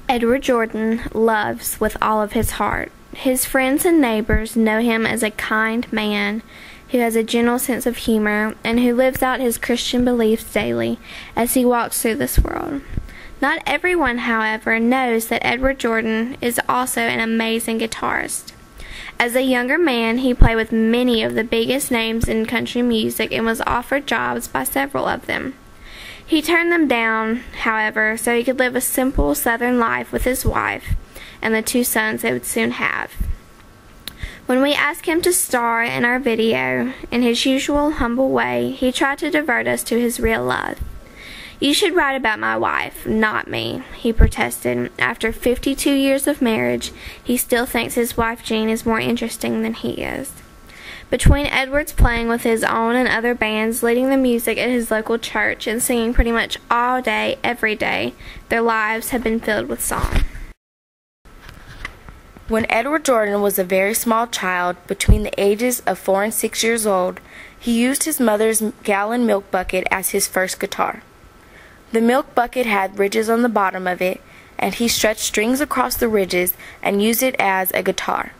Edward Jordan loves with all of his heart. His friends and neighbors know him as a kind man who has a gentle sense of humor and who lives out his Christian beliefs daily as he walks through this world. Not everyone, however, knows that Edward Jordan is also an amazing guitarist. As a younger man, he played with many of the biggest names in country music and was offered jobs by several of them. He turned them down, however, so he could live a simple Southern life with his wife and the 2 sons they would soon have. When we asked him to star in our video, in his usual humble way, he tried to divert us to his real love. "You should write about my wife, not me," he protested. After 52 years of marriage, he still thinks his wife Jean is more interesting than he is. Between Edward's playing with his own and other bands, leading the music at his local church, and singing pretty much all day, every day, their lives have been filled with song. When Edward Jordan was a very small child, between the ages of 4 and 6 years old, he used his mother's gallon milk bucket as his first guitar. The milk bucket had ridges on the bottom of it, and he stretched strings across the ridges and used it as a guitar.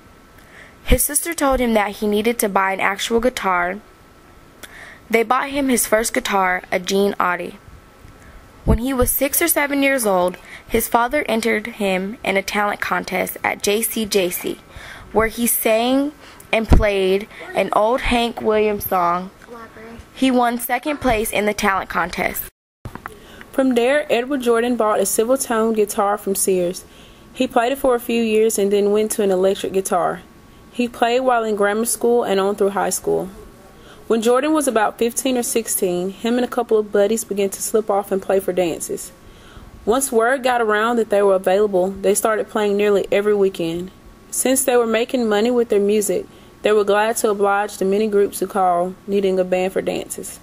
His sister told him that he needed to buy an actual guitar. They bought him his first guitar, a Jean Audi. When he was 6 or 7 years old, his father entered him in a talent contest at JCJC, where he sang and played an old Hank Williams song. He won second place in the talent contest. From there, Edward Jordan bought a silver tone guitar from Sears. He played it for a few years and then went to an electric guitar. He played while in grammar school and on through high school. When Jordan was about 15 or 16, him and a couple of buddies began to slip off and play for dances. Once word got around that they were available, they started playing nearly every weekend. Since they were making money with their music, they were glad to oblige the many groups who called, needing a band for dances.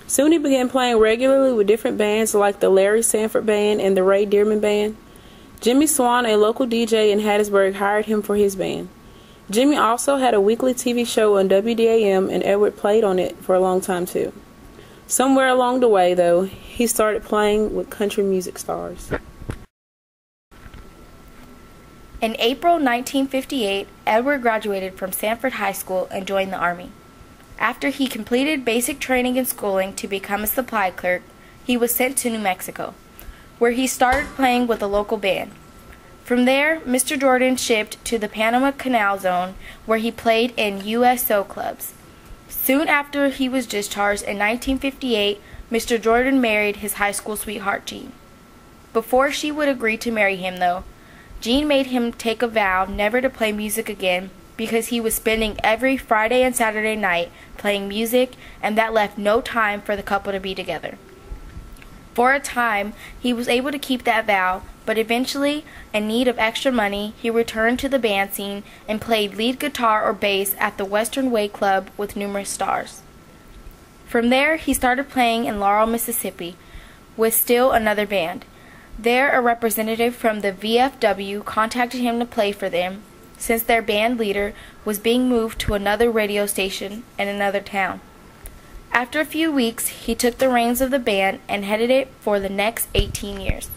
Soon he began playing regularly with different bands like the Larry Sanford Band and the Ray Dearman Band. Jimmy Swan, a local DJ in Hattiesburg, hired him for his band. Jimmy also had a weekly TV show on WDAM, and Edward played on it for a long time too. Somewhere along the way, though, he started playing with country music stars. In April 1958, Edward graduated from Sanford High School and joined the Army. After he completed basic training and schooling to become a supply clerk, he was sent to New Mexico, where he started playing with a local band. From there, Mr. Jordan shipped to the Panama Canal Zone, where he played in USO clubs. Soon after he was discharged in 1958, Mr. Jordan married his high school sweetheart, Jean. Before she would agree to marry him, though, Jean made him take a vow never to play music again because he was spending every Friday and Saturday night playing music, and that left no time for the couple to be together. For a time, he was able to keep that vow, but eventually, in need of extra money, he returned to the band scene and played lead guitar or bass at the Western Way Club with numerous stars. From there, he started playing in Laurel, Mississippi, with still another band. There, a representative from the VFW contacted him to play for them, since their band leader was being moved to another radio station in another town. After a few weeks, he took the reins of the band and headed it for the next 18 years.